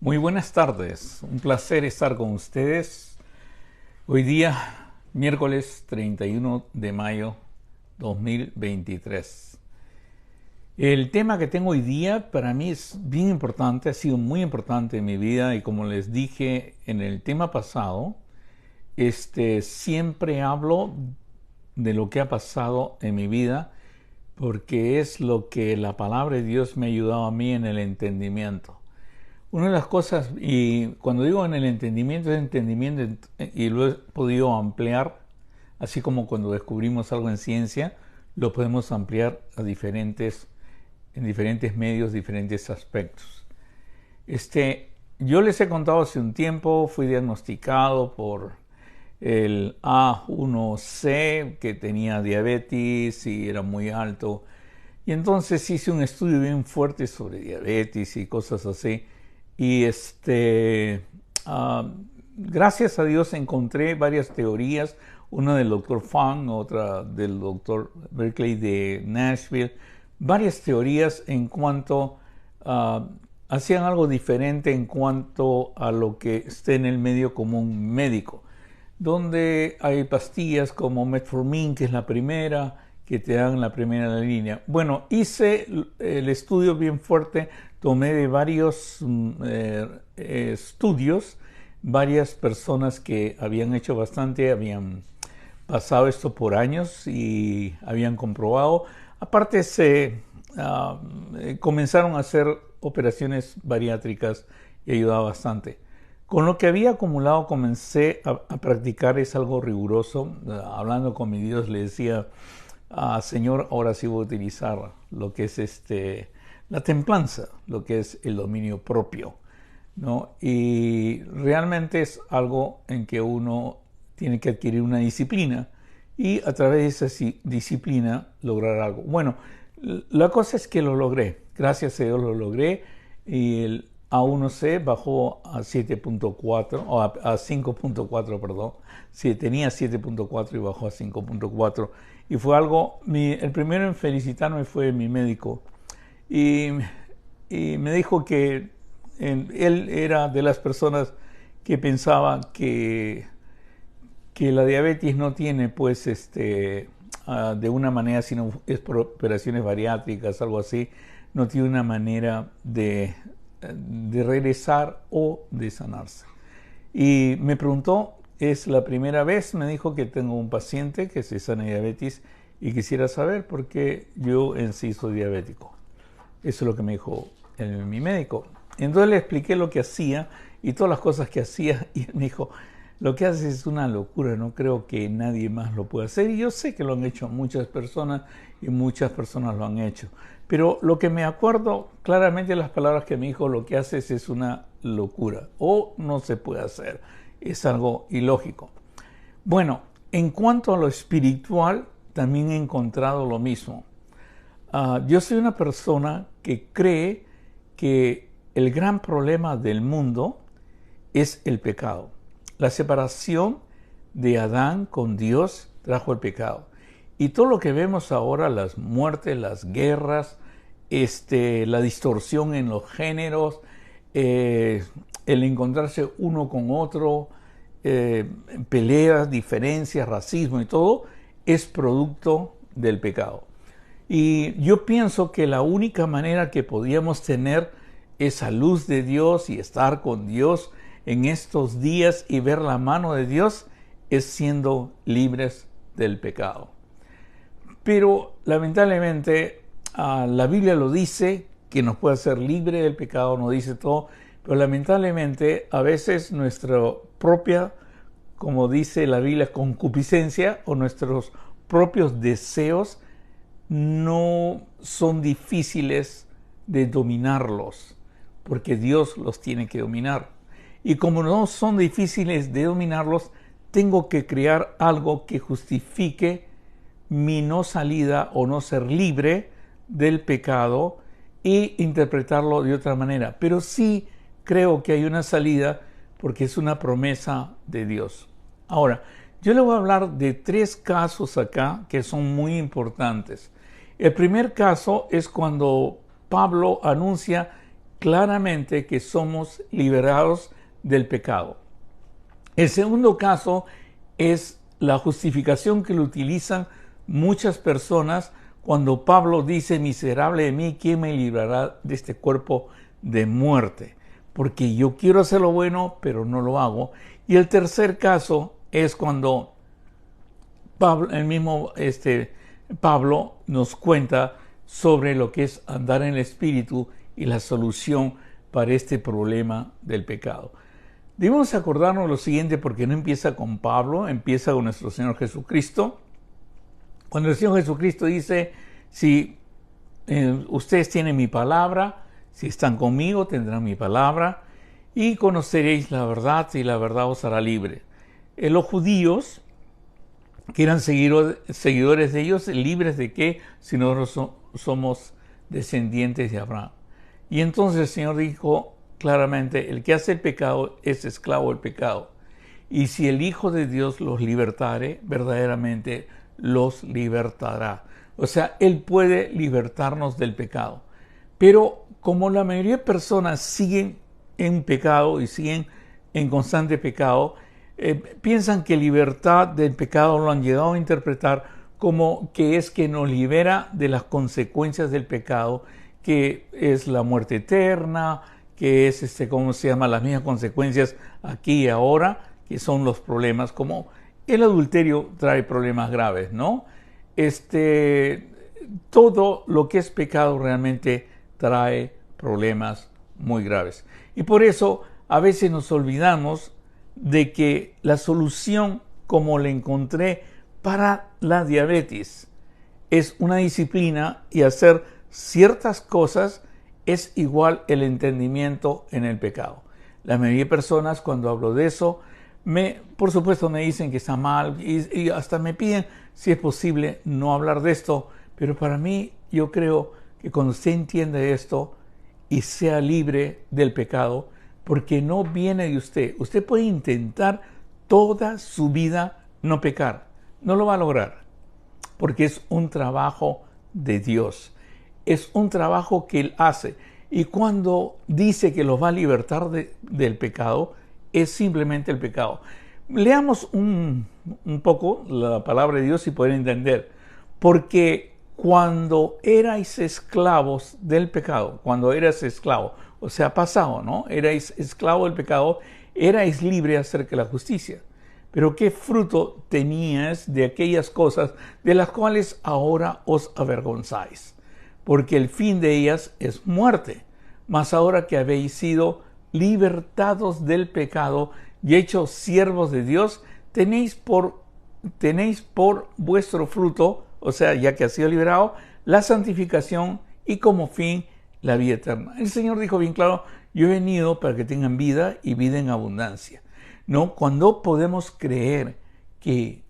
Muy buenas tardes, un placer estar con ustedes. Hoy día, miércoles 31 de mayo 2023. El tema que tengo hoy día para mí es bien importante, ha sido muy importante en mi vida y como les dije en el tema pasado, siempre hablo de lo que ha pasado en mi vida porque es lo que la palabra de Dios me ha ayudado a mí en el entendimiento. Una de las cosas, y cuando digo en el entendimiento, es entendimiento y lo he podido ampliar, así como cuando descubrimos algo en ciencia, lo podemos ampliar en diferentes medios, diferentes aspectos. Yo les he contado hace un tiempo, fui diagnosticado por el A1C, que tenía diabetes y era muy alto. Y entonces hice un estudio bien fuerte sobre diabetes y cosas así. Y gracias a Dios encontré varias teorías, una del Dr. Fung, otra del Dr. Berkeley de Nashville, varias teorías en cuanto hacían algo diferente en cuanto a lo que esté en el medio común médico, donde hay pastillas como Metformin, que es la primera, que te dan la primera línea. Bueno, hice el estudio bien fuerte, tomé de varios estudios, varias personas que habían hecho bastante, habían pasado esto por años y habían comprobado. Aparte comenzaron a hacer operaciones bariátricas y ayudaba bastante. Con lo que había acumulado comencé a practicar, es algo riguroso. Hablando con mi Dios le decía, Señor, ahora sí voy a utilizar lo que es la templanza, lo que es el dominio propio, ¿no? Y realmente es algo en que uno tiene que adquirir una disciplina y a través de esa disciplina lograr algo. Bueno, la cosa es que lo logré, gracias a Dios lo logré, y el A1C bajó a 7.4 o a 5.4, perdón. Sí, tenía 7.4 y bajó a 5.4 y fue algo, el primero en felicitarme fue mi médico y me dijo que él era de las personas que pensaba que la diabetes no tiene pues de una manera, sino es por operaciones bariátricas, algo así, no tiene una manera de regresar o de sanarse. Y me preguntó, es la primera vez, me dijo, que tengo un paciente que se sana de diabetes y quisiera saber por qué yo en sí soy diabético. Eso es lo que me dijo mi médico. Entonces le expliqué lo que hacía y todas las cosas que hacía y él me dijo, lo que haces es una locura, no creo que nadie más lo pueda hacer. Y yo sé que lo han hecho muchas personas y muchas personas lo han hecho. Pero lo que me acuerdo claramente las palabras que me dijo, lo que haces es una locura o no se puede hacer. Es algo ilógico. Bueno, en cuanto a lo espiritual, también he encontrado lo mismo. Yo soy una persona que cree que el gran problema del mundo es el pecado. La separación de Adán con Dios trajo el pecado. Y todo lo que vemos ahora, las muertes, las guerras, la distorsión en los géneros, el encontrarse uno con otro, peleas, diferencias, racismo y todo, es producto del pecado. Y yo pienso que la única manera que podíamos tener esa luz de Dios y estar con Dios en estos días y ver la mano de Dios es siendo libres del pecado. Pero lamentablemente la Biblia lo dice, que nos puede hacer libre del pecado, no dice todo, pero lamentablemente a veces nuestra propia, como dice la Biblia, concupiscencia o nuestros propios deseos no son difíciles de dominarlos, porque Dios los tiene que dominar. Y como no son difíciles de dominarlos, tengo que crear algo que justifique mi no salida o no ser libre del pecado e interpretarlo de otra manera. Pero sí creo que hay una salida porque es una promesa de Dios. Ahora, yo le voy a hablar de 3 casos acá que son muy importantes. El primer caso es cuando Pablo anuncia claramente que somos liberados del pecado. El segundo caso es la justificación que lo utilizan muchas personas cuando Pablo dice: miserable de mí, ¿quién me librará de este cuerpo de muerte? Porque yo quiero hacer lo bueno, pero no lo hago. Y el tercer caso es cuando Pablo, el mismo Pablo nos cuenta sobre lo que es andar en el Espíritu y la solución para este problema del pecado. Debemos acordarnos lo siguiente, porque no empieza con Pablo, empieza con nuestro Señor Jesucristo. Cuando el Señor Jesucristo dice: si ustedes tienen mi palabra, si están conmigo tendrán mi palabra y conoceréis la verdad y la verdad os hará libre. Los judíos, que eran seguidores de ellos, libres de qué, si nosotros somos descendientes de Abraham. Y entonces el Señor dijo claramente: el que hace el pecado es esclavo del pecado. Y si el Hijo de Dios los libertare, verdaderamente los libertará. O sea, Él puede libertarnos del pecado. Pero como la mayoría de personas siguen en pecado y siguen en constante pecado, piensan que libertad del pecado lo han llegado a interpretar como que es que nos libera de las consecuencias del pecado, que es la muerte eterna, que es ¿cómo se llama? Las mismas consecuencias aquí y ahora, que son los problemas, como el adulterio trae problemas graves, ¿no? Todo lo que es pecado realmente trae problemas muy graves. Y por eso a veces nos olvidamos de que la solución, como la encontré para la diabetes, es una disciplina, y hacer ciertas cosas es igual el entendimiento en el pecado. La mayoría de personas, cuando hablo de eso, por supuesto me dicen que está mal y hasta me piden si es posible no hablar de esto, pero para mí, yo creo que cuando usted entiende esto y sea libre del pecado, porque no viene de usted. Usted puede intentar toda su vida no pecar. No lo va a lograr, porque es un trabajo de Dios. Es un trabajo que Él hace. Y cuando dice que los va a libertar del pecado, es simplemente el pecado. Leamos un poco la palabra de Dios y poder entender. Porque cuando erais esclavos del pecado, cuando eras esclavo, o sea, pasado, ¿no? Erais esclavo del pecado, erais libre acerca de la justicia. Pero ¿qué fruto tenías de aquellas cosas de las cuales ahora os avergonzáis? Porque el fin de ellas es muerte. Mas ahora que habéis sido libertados del pecado y hechos siervos de Dios, tenéis por vuestro fruto, o sea, ya que ha sido liberado, la santificación y como fin la vida eterna. El Señor dijo bien claro: yo he venido para que tengan vida y vida en abundancia. ¿No? Cuando podemos creer que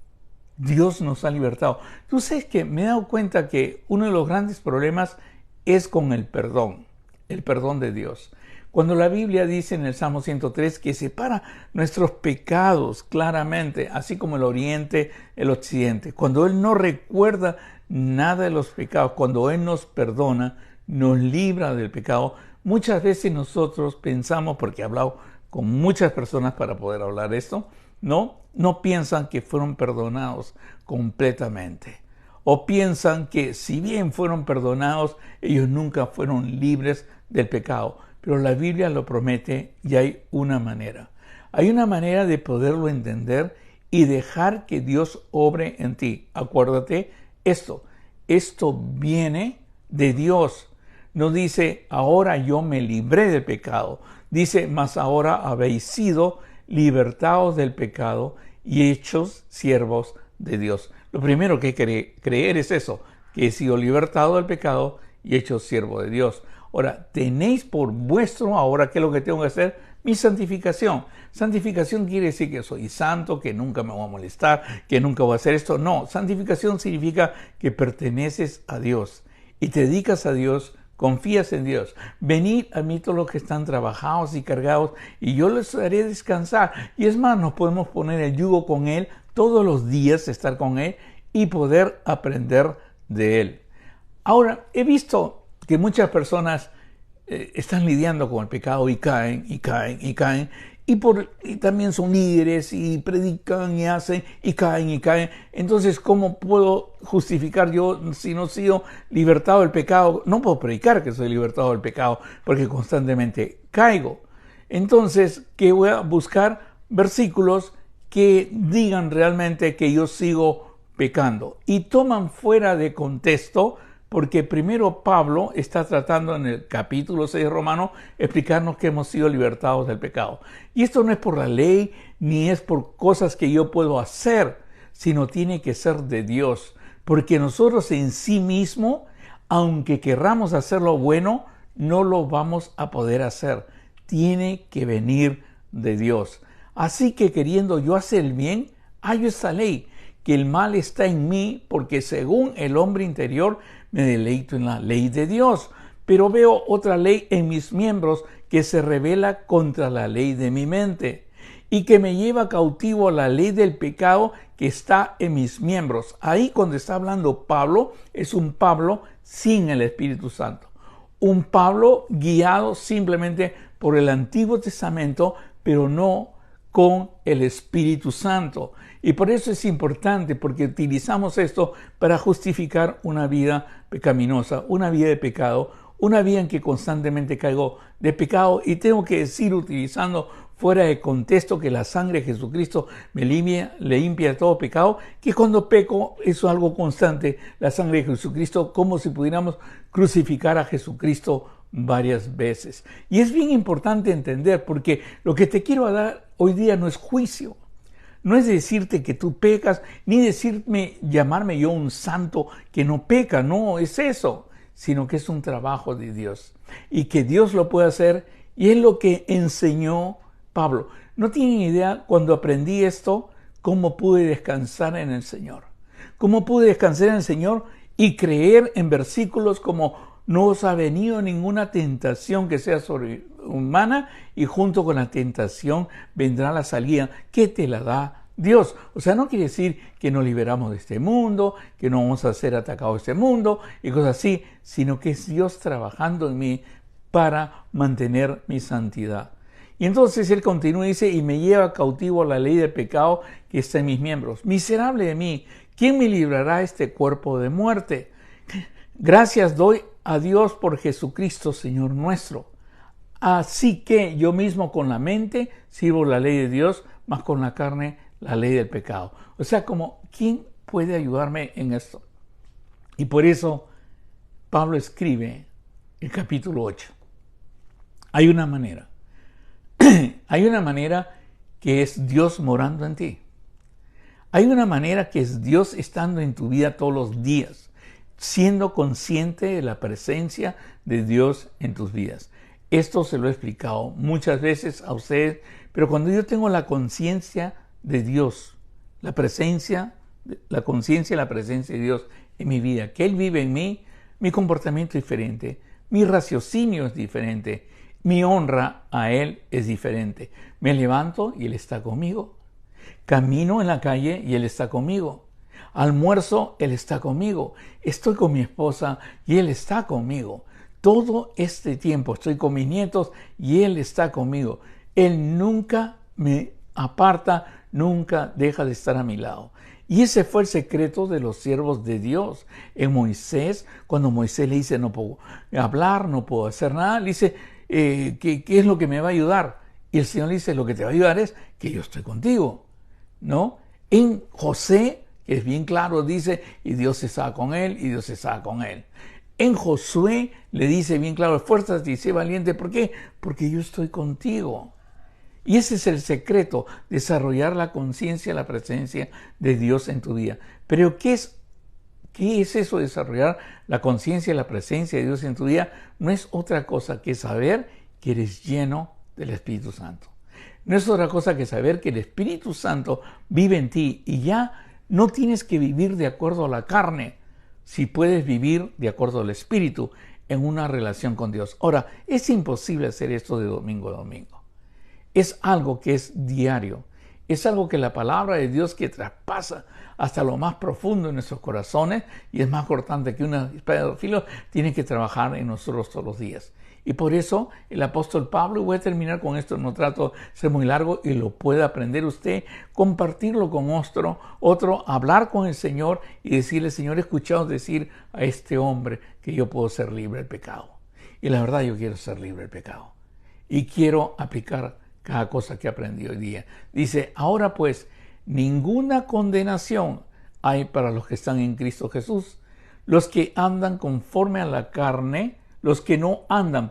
Dios nos ha libertado. Tú sabes que me he dado cuenta que uno de los grandes problemas es con el perdón de Dios. Cuando la Biblia dice en el Salmo 103 que separa nuestros pecados claramente, así como el oriente, el occidente. Cuando Él no recuerda nada de los pecados, cuando Él nos perdona, nos libra del pecado, muchas veces nosotros pensamos, porque he hablado con muchas personas para poder hablar esto, no piensan que fueron perdonados completamente. O piensan que si bien fueron perdonados, ellos nunca fueron libres del pecado. Pero la Biblia lo promete y hay una manera. Hay una manera de poderlo entender y dejar que Dios obre en ti. Acuérdate esto viene de Dios. No dice: ahora yo me libré del pecado. Dice: mas ahora habéis sido libertados del pecado y hechos siervos de Dios. Lo primero que hay que creer es eso, que he sido libertado del pecado y hecho siervo de Dios. Ahora, tenéis por vuestro, ahora, ¿qué es lo que tengo que hacer? Mi santificación. Santificación quiere decir que soy santo, que nunca me voy a molestar, que nunca voy a hacer esto. No, santificación significa que perteneces a Dios y te dedicas a Dios, confías en Dios. Venid a mí todos los que están trabajados y cargados y yo les haré descansar. Y es más, nos podemos poner el yugo con Él todos los días, estar con Él y poder aprender de Él. Ahora, he visto que muchas personas están lidiando con el pecado y caen, y caen, y caen. Y también son líderes y predican y hacen y caen y caen. Entonces, ¿cómo puedo justificar yo si no he sido libertado del pecado? No puedo predicar que soy libertado del pecado porque constantemente caigo. Entonces, ¿qué voy a buscar? Versículos que digan realmente que yo sigo pecando. Y toman fuera de contexto, porque primero Pablo está tratando en el capítulo 6 de Romanos explicarnos que hemos sido libertados del pecado. Y esto no es por la ley, ni es por cosas que yo puedo hacer, sino tiene que ser de Dios. Porque nosotros en sí mismo, aunque querramos hacer lo bueno, no lo vamos a poder hacer. Tiene que venir de Dios. Así que queriendo yo hacer el bien, hallo esa ley, que el mal está en mí, porque según el hombre interior me deleito en la ley de Dios. Pero veo otra ley en mis miembros que se rebela contra la ley de mi mente y que me lleva cautivo a la ley del pecado que está en mis miembros. Ahí cuando está hablando Pablo, es un Pablo sin el Espíritu Santo. Un Pablo guiado simplemente por el Antiguo Testamento, pero no con el Espíritu Santo. Y por eso es importante, porque utilizamos esto para justificar una vida pecaminosa, una vida de pecado, una vida en que constantemente caigo de pecado. Y tengo que decir, utilizando fuera de contexto, que la sangre de Jesucristo me limpia de todo pecado, que cuando peco es algo constante, la sangre de Jesucristo, como si pudiéramos crucificar a Jesucristo varias veces. Y es bien importante entender, porque lo que te quiero dar hoy día no es juicio. No es decirte que tú pecas, ni llamarme yo un santo que no peca, no es eso, sino que es un trabajo de Dios y que Dios lo puede hacer, y es lo que enseñó Pablo. No tienen idea, cuando aprendí esto, cómo pude descansar en el Señor. Cómo pude descansar en el Señor y creer en versículos como: no os ha venido ninguna tentación que sea sobrehumana, y junto con la tentación vendrá la salida que te la da Dios. O sea, no quiere decir que nos liberamos de este mundo, que no vamos a ser atacados de este mundo y cosas así, sino que es Dios trabajando en mí para mantener mi santidad. Y entonces él continúa y dice: y me lleva cautivo a la ley del pecado que está en mis miembros. Miserable de mí, ¿quién me librará este cuerpo de muerte? Gracias doy a Dios por Jesucristo, Señor nuestro. Así que yo mismo con la mente sirvo la ley de Dios, mas con la carne la ley del pecado. O sea, como, ¿quién puede ayudarme en esto? Y por eso Pablo escribe el capítulo 8. Hay una manera. Hay una manera que es Dios morando en ti. Hay una manera que es Dios estando en tu vida todos los días, siendo consciente de la presencia de Dios en tus vidas. Esto se lo he explicado muchas veces a ustedes, pero cuando yo tengo la conciencia de Dios, la conciencia y la presencia de Dios en mi vida, que Él vive en mí, mi comportamiento es diferente, mi raciocinio es diferente, mi honra a Él es diferente. Me levanto y Él está conmigo. Camino en la calle y Él está conmigo. Almuerzo, Él está conmigo. Estoy con mi esposa y Él está conmigo. Todo este tiempo estoy con mis nietos y Él está conmigo. Él nunca me aparta, nunca deja de estar a mi lado. Y ese fue el secreto de los siervos de Dios. En Moisés, cuando Moisés le dice: no puedo hablar, no puedo hacer nada, le dice: ¿qué es lo que me va a ayudar? Y el Señor le dice: lo que te va a ayudar es que yo estoy contigo, ¿no? En José, que es bien claro, dice: y Dios estaba con él, y Dios estaba con él. En Josué le dice bien claro: esfuérzate y sé valiente. ¿Por qué? Porque yo estoy contigo. Y ese es el secreto: desarrollar la conciencia, la presencia de Dios en tu vida. Pero ¿qué es eso de desarrollar la conciencia y la presencia de Dios en tu vida? No es otra cosa que saber que eres lleno del Espíritu Santo. No es otra cosa que saber que el Espíritu Santo vive en ti y ya no tienes que vivir de acuerdo a la carne, si puedes vivir de acuerdo al Espíritu en una relación con Dios. Ahora, es imposible hacer esto de domingo a domingo. Es algo que es diario. Es algo que la palabra de Dios, que traspasa hasta lo más profundo de nuestros corazones y es más cortante que una espada de filo, tiene que trabajar en nosotros todos los días. Y por eso el apóstol Pablo, y voy a terminar con esto, no trato de ser muy largo y lo puede aprender usted, compartirlo con otro, hablar con el Señor y decirle, Señor, he escuchado decir a este hombre que yo puedo ser libre del pecado. Y la verdad yo quiero ser libre del pecado. Y quiero aplicar cada cosa que aprendí hoy día. Dice, ahora pues, ninguna condenación hay para los que están en Cristo Jesús. Los que andan conforme a la carne, los que no andan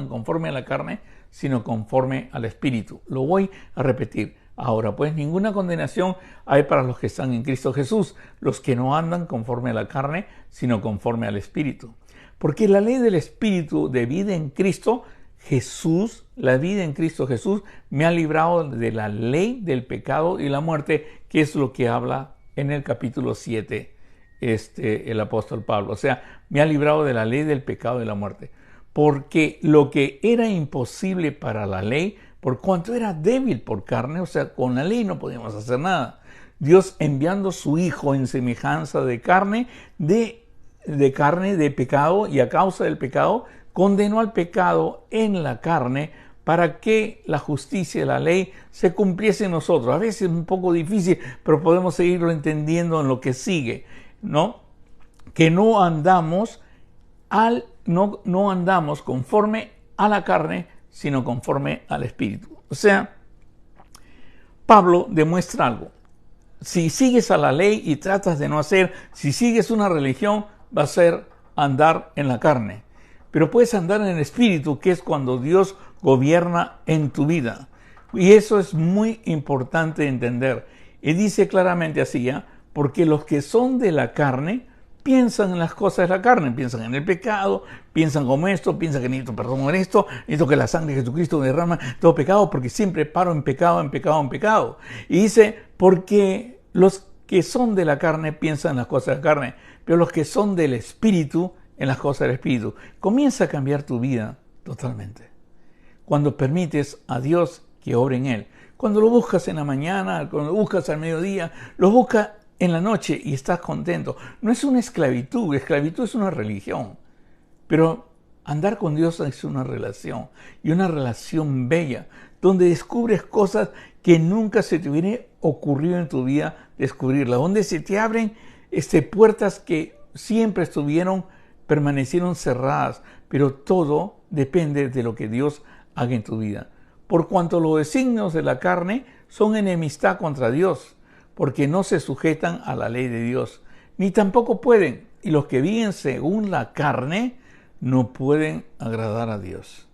conforme a la carne, sino conforme al Espíritu. Lo voy a repetir. Ahora pues, ninguna condenación hay para los que están en Cristo Jesús, los que no andan conforme a la carne, sino conforme al Espíritu. Porque la ley del Espíritu de vida en Cristo Jesús, la vida en Cristo Jesús, me ha librado de la ley del pecado y la muerte, que es lo que habla en el capítulo 7 el apóstol Pablo. O sea, me ha librado de la ley del pecado y la muerte. Porque lo que era imposible para la ley, por cuanto era débil por carne, o sea, con la ley no podíamos hacer nada. Dios enviando su Hijo en semejanza de carne, de pecado, y a causa del pecado, condenó al pecado en la carne para que la justicia de la ley se cumpliese en nosotros. A veces es un poco difícil, pero podemos seguirlo entendiendo en lo que sigue, ¿no? Que no andamos conforme a la carne, sino conforme al Espíritu. O sea, Pablo demuestra algo. Si sigues a la ley y tratas de no hacer, si sigues una religión, va a ser andar en la carne. Pero puedes andar en el Espíritu, que es cuando Dios gobierna en tu vida. Y eso es muy importante entender. Y dice claramente así, ¿ya? Porque los que son de la carne piensan en las cosas de la carne, piensan en el pecado, piensan como esto, piensan que necesito perdón en esto, necesito que la sangre de Jesucristo derrama todo pecado, porque siempre paro en pecado, en pecado, en pecado. Y dice, porque los que son de la carne piensan en las cosas de la carne, pero los que son del Espíritu, en las cosas del Espíritu. Comienza a cambiar tu vida totalmente. Cuando permites a Dios que obre en él. Cuando lo buscas en la mañana, cuando lo buscas al mediodía, lo buscas en la noche y estás contento. No es una esclavitud, esclavitud es una religión. Pero andar con Dios es una relación, y una relación bella, donde descubres cosas que nunca se te hubiera ocurrido en tu vida descubrirlas, donde se te abren puertas que siempre permanecieron cerradas, pero todo depende de lo que Dios haga en tu vida. Por cuanto los designios de la carne son enemistad contra Dios, porque no se sujetan a la ley de Dios, ni tampoco pueden, y los que viven según la carne no pueden agradar a Dios.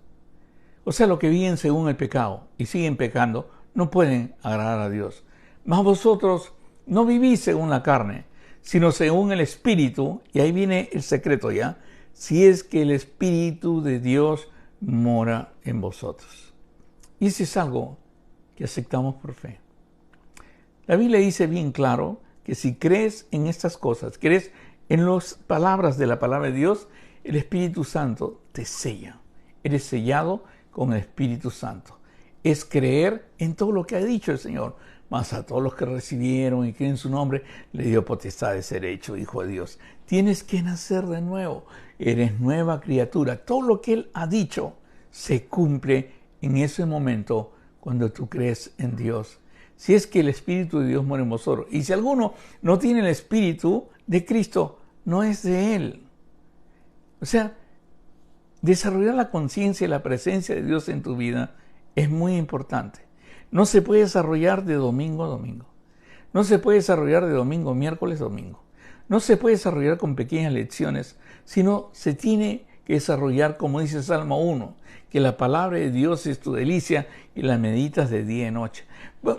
O sea, los que viven según el pecado y siguen pecando no pueden agradar a Dios. Mas vosotros no vivís según la carne, sino según el Espíritu, y ahí viene el secreto ya, si es que el Espíritu de Dios mora en vosotros. Y eso es algo que aceptamos por fe. La Biblia dice bien claro que si crees en estas cosas, crees en las palabras de la palabra de Dios, el Espíritu Santo te sella. Eres sellado con el Espíritu Santo. Es creer en todo lo que ha dicho el Señor. Mas a todos los que recibieron y creen en su nombre, le dio potestad de ser hecho hijo de Dios. Tienes que nacer de nuevo. Eres nueva criatura. Todo lo que Él ha dicho se cumple en ese momento cuando tú crees en Dios. Si es que el Espíritu de Dios mora en vosotros. Y si alguno no tiene el Espíritu de Cristo, no es de Él. O sea, desarrollar la conciencia y la presencia de Dios en tu vida es muy importante. No se puede desarrollar de domingo a domingo. No se puede desarrollar de domingo a miércoles a domingo. No se puede desarrollar con pequeñas lecciones, sino se tiene que desarrollar, como dice Salmo 1, que la palabra de Dios es tu delicia y la meditas de día y noche.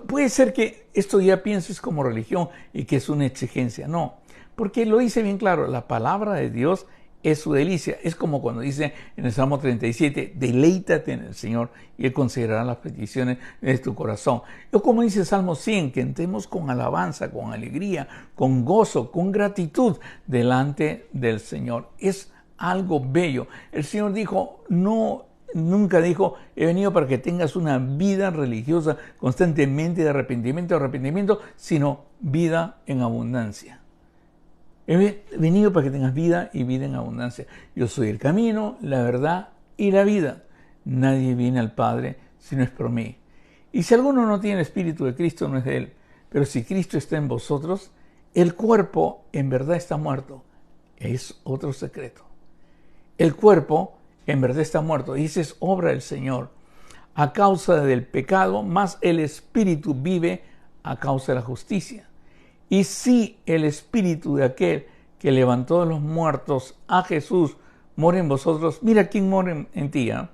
Puede ser que esto ya pienses como religión y que es una exigencia. No, porque lo dice bien claro, la palabra de Dios es su delicia. Es como cuando dice en el Salmo 37, deleítate en el Señor y Él considerará las peticiones de tu corazón. O como dice el Salmo 100, que entremos con alabanza, con alegría, con gozo, con gratitud delante del Señor. Es algo bello. El Señor dijo, nunca dijo, he venido para que tengas una vida religiosa constantemente de arrepentimiento, sino vida en abundancia. He venido para que tengas vida y vida en abundancia. Yo soy el camino, la verdad y la vida. Nadie viene al Padre si no es por mí. Y si alguno no tiene el Espíritu de Cristo, no es de él. Pero si Cristo está en vosotros, el cuerpo en verdad está muerto. Es otro secreto. El cuerpo en verdad está muerto. Y esa es obra del Señor. A causa del pecado, más el Espíritu vive a causa de la justicia. Y si el Espíritu de aquel que levantó de los muertos a Jesús mora en vosotros, mira quién mora en ti, ¿eh?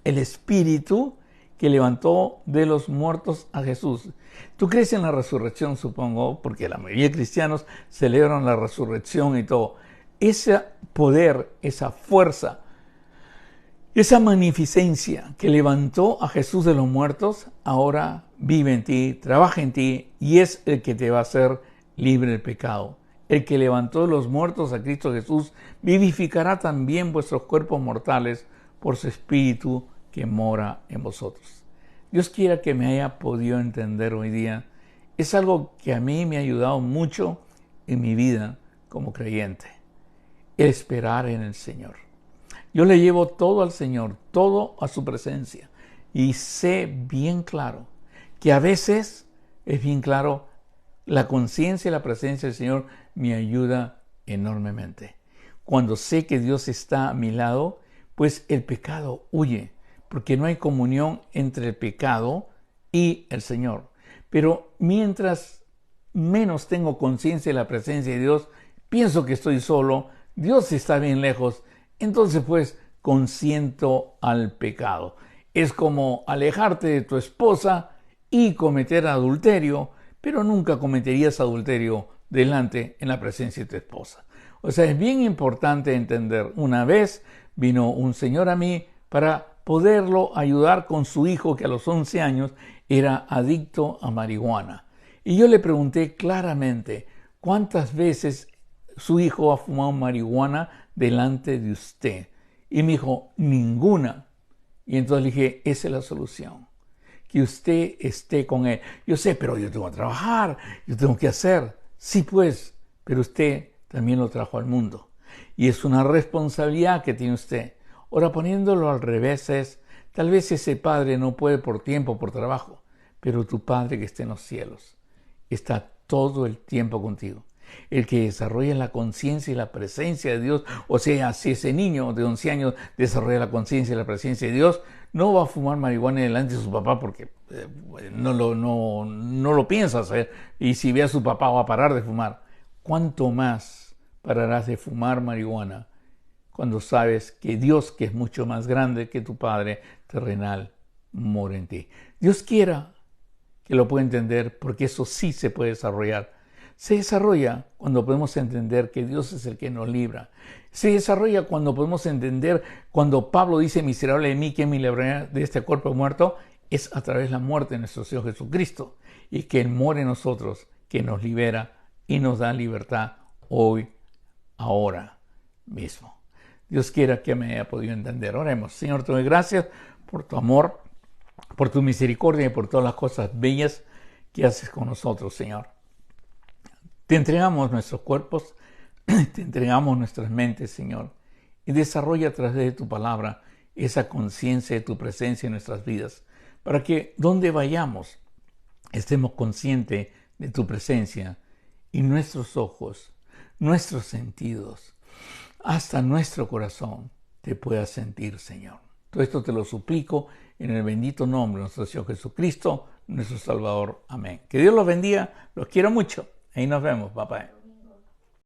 El Espíritu que levantó de los muertos a Jesús. Tú crees en la resurrección, supongo, porque la mayoría de cristianos celebran la resurrección y todo. Ese poder, esa fuerza, esa magnificencia que levantó a Jesús de los muertos, ahora vive en ti, trabaja en ti y es el que te va a hacer libre del pecado. El que levantó de los muertos a Cristo Jesús vivificará también vuestros cuerpos mortales por su Espíritu que mora en vosotros. Dios quiera que me haya podido entender hoy día. Es algo que a mí me ha ayudado mucho en mi vida como creyente. El esperar en el Señor. Yo le llevo todo al Señor, todo a su presencia. Y sé bien claro que a veces es bien claro, la conciencia y la presencia del Señor me ayuda enormemente. Cuando sé que Dios está a mi lado, pues el pecado huye, porque no hay comunión entre el pecado y el Señor. Pero mientras menos tengo conciencia de la presencia de Dios, pienso que estoy solo, Dios está bien lejos, entonces pues consiento al pecado. Es como alejarte de tu esposa y cometer adulterio, pero nunca cometerías adulterio delante en la presencia de tu esposa. O sea, es bien importante entender. Una vez vino un señor a mí para poderlo ayudar con su hijo que a los 11 años era adicto a marihuana. Y yo le pregunté claramente, ¿cuántas veces su hijo ha fumado marihuana delante de usted? Y me dijo, ninguna. Y entonces le dije, esa es la solución, que usted esté con él. Yo sé, pero yo tengo que trabajar, yo tengo que hacer. Sí, pues, pero usted también lo trajo al mundo. Y es una responsabilidad que tiene usted. Ahora, poniéndolo al revés es, tal vez ese padre no puede por tiempo, por trabajo, pero tu Padre que está en los cielos está todo el tiempo contigo. El que desarrolla la conciencia y la presencia de Dios, o sea, si ese niño de 11 años desarrolla la conciencia y la presencia de Dios, no va a fumar marihuana delante de su papá porque no lo piensa hacer, y si ve a su papá va a parar de fumar. ¿Cuánto más pararás de fumar marihuana cuando sabes que Dios, que es mucho más grande que tu Padre terrenal, mora en ti? Dios quiera que lo pueda entender, porque eso sí se puede desarrollar. Se desarrolla cuando podemos entender que Dios es el que nos libra. Se desarrolla cuando podemos entender, cuando Pablo dice, miserable de mí, ¿quién me librará de este cuerpo muerto? Es a través de la muerte de nuestro Señor Jesucristo, y que Él mora en nosotros, que nos libera y nos da libertad hoy, ahora mismo. Dios quiera que me haya podido entender. Oremos. Señor, te doy gracias por tu amor, por tu misericordia y por todas las cosas bellas que haces con nosotros, Señor. Te entregamos nuestros cuerpos, te entregamos nuestras mentes, Señor, y desarrolla a través de tu palabra esa conciencia de tu presencia en nuestras vidas, para que donde vayamos estemos conscientes de tu presencia y nuestros ojos, nuestros sentidos, hasta nuestro corazón te pueda sentir, Señor. Todo esto te lo suplico en el bendito nombre de nuestro Señor Jesucristo, nuestro Salvador. Amén. Que Dios los bendiga, los quiero mucho. Ahí nos vemos, papá.